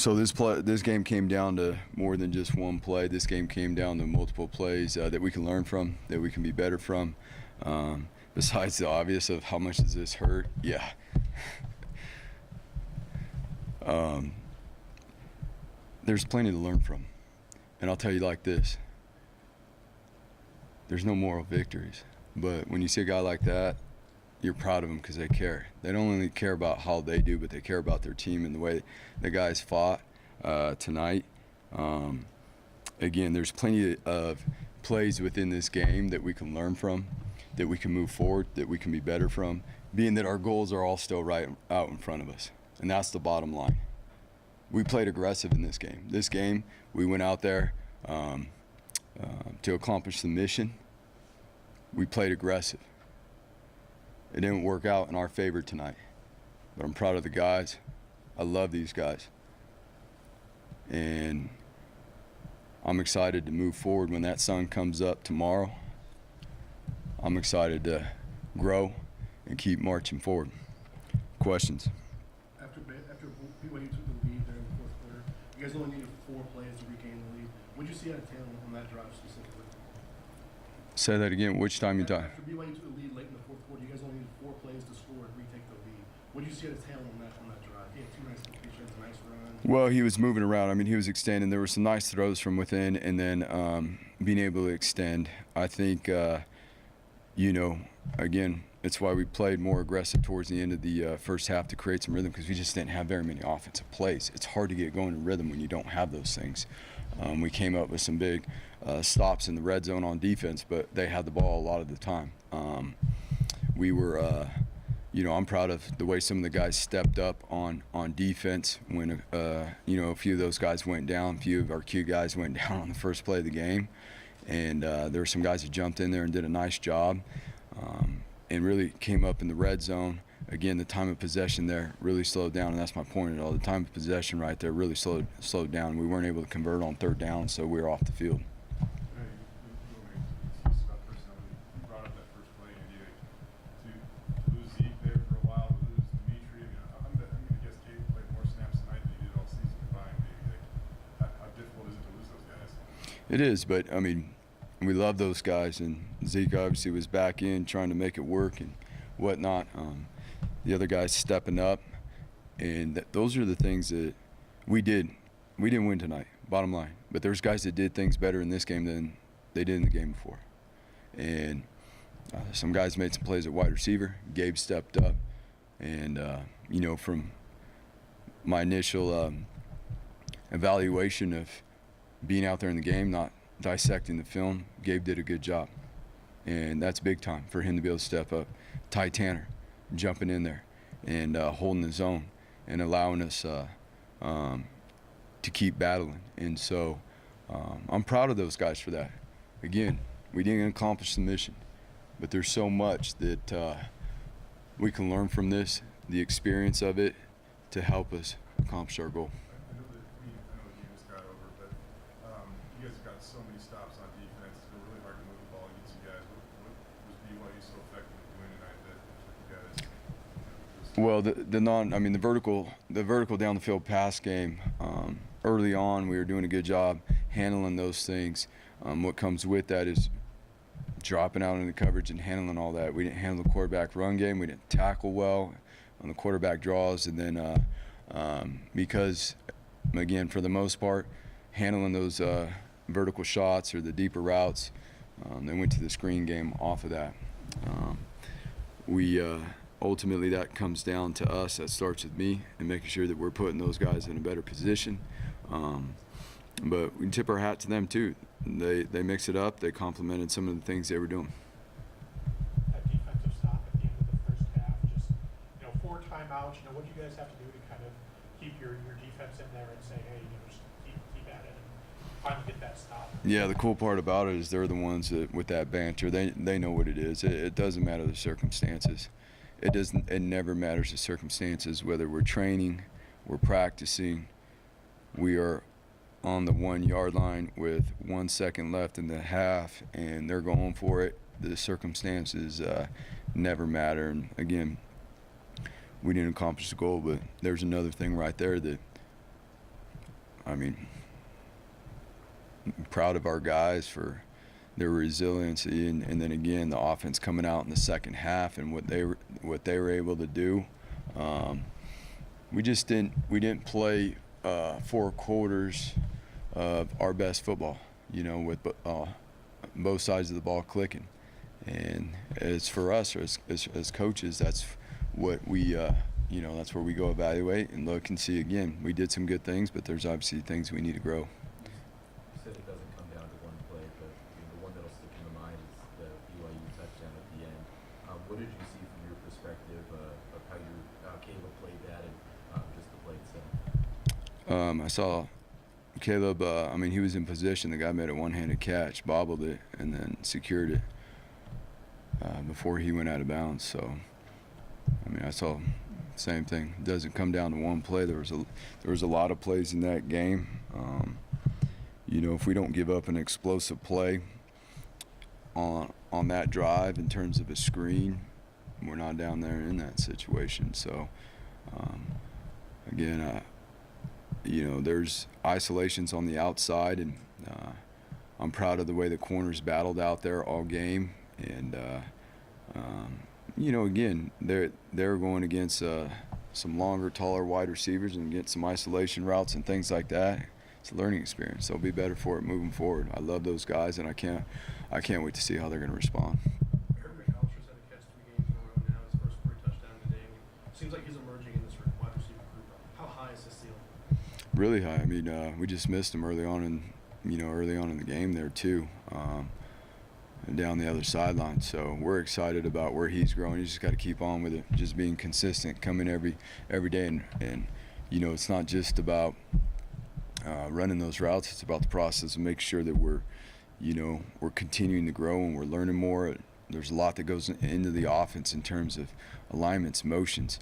So this game came down to more than just one play. This game came down to multiple plays that we can learn from, that we can be better from. Besides the obvious of how much does this hurt, yeah. There's plenty to learn from. And I'll tell you like this, there's no moral victories. But when you see a guy like that, you're proud of them because they care. They don't only care about how they do, but they care about their team and the way the guys fought tonight. Again, there's plenty of plays within this game that we can learn from, that we can move forward, that we can be better from, being that our goals are all still right out in front of us. And that's the bottom line. We played aggressive in this game. This game, we went out there to accomplish the mission. We played aggressive. It didn't work out in our favor tonight, but I'm proud of the guys. I love these guys. And I'm excited to move forward when that sun comes up tomorrow. I'm excited to grow and keep marching forward. Questions? After BYU took the lead there in the fourth quarter, you guys only needed 4 plays to regain the lead. What did you see out of Taylor on that drive specifically? Say that again. Which time you talking? After BYU took the lead late in the fourth quarter, you guys only needed 4 plays to score and retake the lead. What did you see out of Taylor on that drive? He had 2 nice completions, a nice run. Well, he was moving around. I mean, he was extending. There were some nice throws from within, and then being able to extend. I think, again, it's why we played more aggressive towards the end of the first half to create some rhythm, because we just didn't have very many offensive plays. It's hard to get going in rhythm when you don't have those things. We came up with some big stops in the red zone on defense, but they had the ball a lot of the time. We were, I'm proud of the way some of the guys stepped up on defense when, a few of those guys went down. A few of our key guys went down on the first play of the game. And there were some guys that jumped in there and did a nice job. And really came up in the red zone. Again, the time of possession there really slowed down, and that's my point at all. The time of possession right there really slowed down. We weren't able to convert on third down, so we were off the field. You brought up that first play, Andy, to lose Zeke there for a while, to lose Dimitri. I'm going to guess Gabe played more snaps tonight than he did all season combined. How difficult is it to lose those guys? It is, but, I mean, we love those guys, and Zeke obviously was back in trying to make it work and whatnot. The other guys stepping up, and those are the things that we did. We didn't win tonight, bottom line. But there's guys that did things better in this game than they did in the game before. And some guys made some plays at wide receiver. Gabe stepped up. And, from my initial evaluation of being out there in the game, not dissecting the film, Gabe did a good job. And that's big time for him to be able to step up. Ty Tanner jumping in there and holding his own and allowing us to keep battling. And so I'm proud of those guys for that. Again, we didn't accomplish the mission, but there's so much that we can learn from this, the experience of it, to help us accomplish our goal. I know the game just got over, but you guys have got so many stops on defense. It's been really hard to move the ball against you guys. What was BYU so effective at doing tonight that you guys? Well, the vertical down the field pass game. Early on, we were doing a good job handling those things. What comes with that is dropping out into coverage and handling all that. We didn't handle the quarterback run game. We didn't tackle well on the quarterback draws, and then because, again, for the most part, handling those vertical shots or the deeper routes, they went to the screen game off of that. Ultimately, that comes down to us. That starts with me and making sure that we're putting those guys in a better position. But we can tip our hat to them too. They mix it up. They complemented some of the things they were doing. That defensive stop at the end of the first half, just 4 timeouts. What do you guys have to do to kind of keep your defense in there and say, hey, just keep at it and finally get that stop? Yeah, the cool part about it is they're the ones that, with that banter, they know what it is. It doesn't matter the circumstances. It never matters the circumstances, whether we're training, we're practicing, we are on the 1-yard line with 1 second left in the half, and they're going for it. The circumstances never matter. And again, we didn't accomplish the goal, but there's another thing right there that I mean, proud of our guys for their resiliency, and then again the offense coming out in the second half and what they were able to do. We didn't play 4 quarters of our best football, with both sides of the ball clicking. And as for us, as coaches, that's what we, that's where we go evaluate and look and see. Again, we did some good things, but there's obviously things we need to grow. You said it doesn't come down to one play, but the one that'll stick in the mind is the BYU touchdown at the end. What did you see from your perspective of how Caleb played that and just the play itself? I saw Caleb. He was in position. The guy made a one-handed catch, bobbled it, and then secured it before he went out of bounds. So, I saw the same thing. It doesn't come down to one play. There was a lot of plays in that game. If we don't give up an explosive play on that drive in terms of a screen, we're not down there in that situation. So, again, there's isolations on the outside, and I'm proud of the way the corners battled out there all game. And again, they're going against some longer, taller wide receivers and get some isolation routes and things like that. It's a learning experience. They'll be better for it moving forward. I love those guys, and I can't wait to see how they're going to respond. I heard McAllister's had a catch 3 games in a row now. His first career touchdown today. Seems like he's emerging in this wide receiver group. How high is his ceiling? Really high. We just missed him early on in the game there too, and down the other sideline. So we're excited about where he's growing. He's just got to keep on with it, just being consistent, coming every day, and it's not just about running those routes. It's about the process and make sure that we're continuing to grow and we're learning more. There's a lot that goes into the offense in terms of alignments, motions,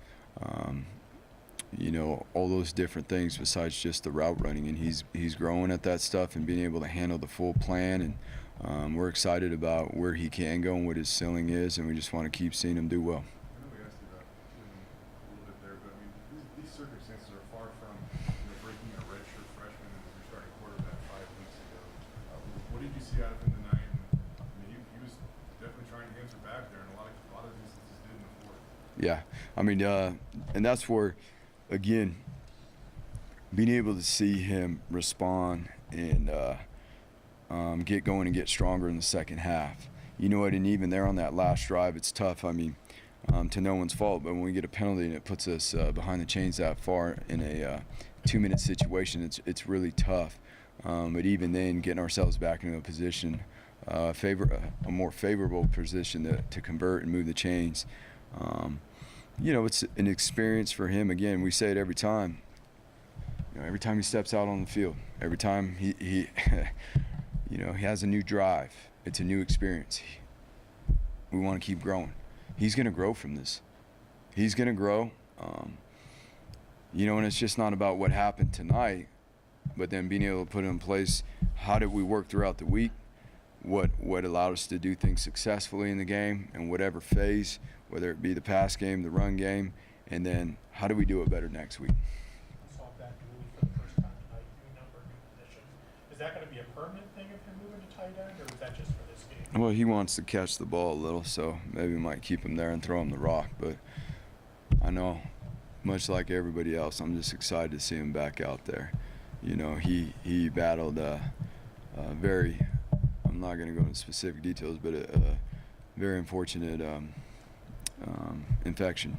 all those different things besides just the route running. And he's growing at that stuff and being able to handle the full plan. And we're excited about where he can go and what his ceiling is, and we just want to keep seeing him do well. I know we asked you about him a little bit there, but these circumstances are far from breaking a redshirt freshman and your starting quarterback 5 weeks ago. What did you see out of him tonight? And, he was definitely trying to answer back there, and a lot of instances did in the fourth. Yeah, and that's where, again, being able to see him respond and get going and get stronger in the second half. And even there on that last drive, it's tough. To no one's fault, but when we get a penalty and it puts us behind the chains that far in a 2-minute situation, it's really tough. But even then, getting ourselves back into a position, a more favorable position to convert and move the chains. It's an experience for him. Again, we say it every time. Every time he steps out on the field, every time he he has a new drive. It's a new experience. We want to keep growing. He's going to grow from this. He's going to grow. And it's just not about what happened tonight, but then being able to put in place how did we work throughout the week, what allowed us to do things successfully in the game in whatever phase, whether it be the pass game, the run game, and then how do we do it better next week. I saw that move for the first time tonight, new number, new position. Is that going to be a permanent thing of him moving to tight end, or is that just for this game? Well, he wants to catch the ball a little, so maybe we might keep him there and throw him the rock. But I know, much like everybody else, I'm just excited to see him back out there. He battled very, I'm not going to go into specific details, but a very unfortunate infection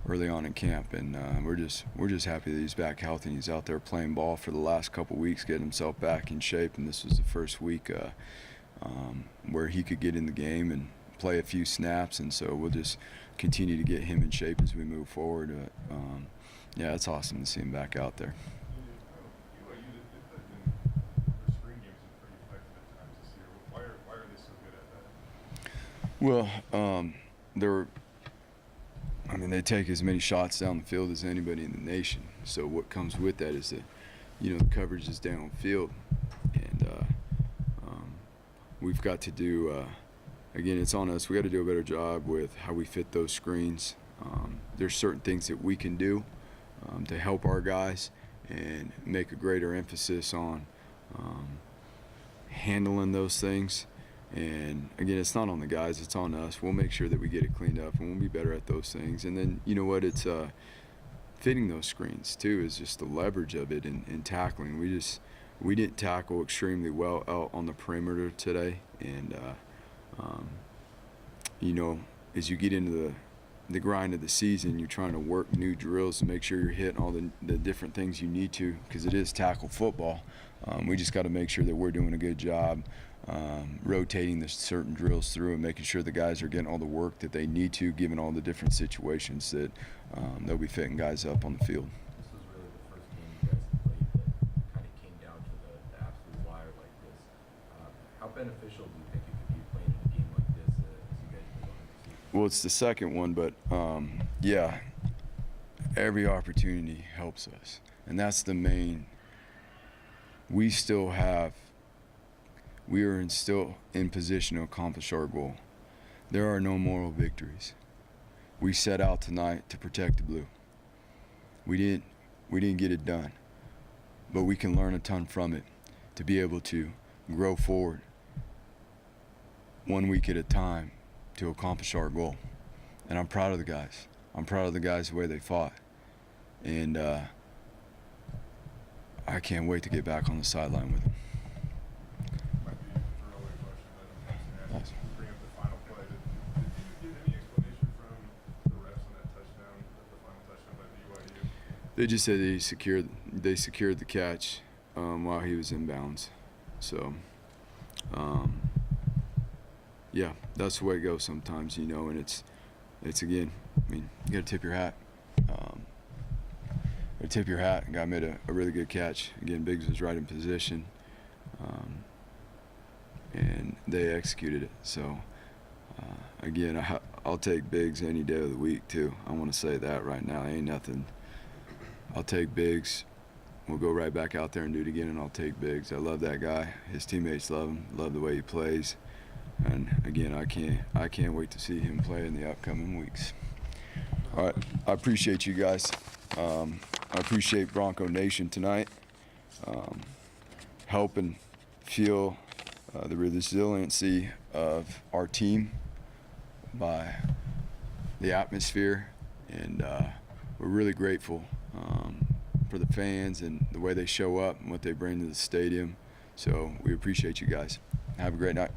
early on in camp, and we're just happy that he's back healthy and he's out there playing ball for the last couple weeks, getting himself back in shape. And this was the first week where he could get in the game and play a few snaps, and so we'll just continue to get him in shape as we move forward. Yeah, it's awesome to see him back out there. BYU, their screen games have been pretty effective at times this year. Why are they so good at that? Well, they take as many shots down the field as anybody in the nation. So what comes with that is that, the coverage is downfield, and we've got to do. Again, it's on us. We got to do a better job with how we fit those screens. There's certain things that we can do to help our guys, and make a greater emphasis on handling those things. And again, it's not on the guys, it's on us. We'll make sure that we get it cleaned up, and we'll be better at those things. And then, you know what, it's fitting those screens too, is just the leverage of it in tackling. We didn't tackle extremely well out on the perimeter today. And you know, as you get into the grind of the season, you're trying to work new drills to make sure you're hitting all the different things you need to, because it is tackle football. We just got to make sure that we're doing a good job rotating the certain drills through and making sure the guys are getting all the work that they need to, given all the different situations that they'll be fitting guys up on the field. This was really the first game you guys have played that kind of came down to the absolute wire like this. How beneficial do you think it could be playing in a game like this as you guys move on to the season? Well, it's the second one, but yeah, every opportunity helps us, and that's the main. We are still in position to accomplish our goal. There are no moral victories. We set out tonight to protect the blue. We didn't get it done, but we can learn a ton from it to be able to grow forward 1 week at a time to accomplish our goal. And I'm proud of the guys. I'm proud of the guys the way they fought. And I can't wait to get back on the sideline with them. Might be a throwaway question, but I'm just gonna bring up the final play. Did you get any explanation from the refs on that touchdown, the final touchdown by BYU? They just said they secured the catch while he was in bounds. So, yeah, that's the way it goes sometimes, you know. And it's again, I mean, you got to tip your hat. Tip your hat. Guy made a really good catch. Again, Biggs was right in position, and they executed it. So, again, I'll take Biggs any day of the week too. I want to say that right now. Ain't nothing. I'll take Biggs. We'll go right back out there and do it again, and I'll take Biggs. I love that guy. His teammates love him. Love the way he plays. And again, I can't wait to see him play in the upcoming weeks. All right, I appreciate you guys. I appreciate Bronco Nation tonight, helping feel the resiliency of our team by the atmosphere, and we're really grateful for the fans and the way they show up and what they bring to the stadium. So we appreciate you guys. Have a great night.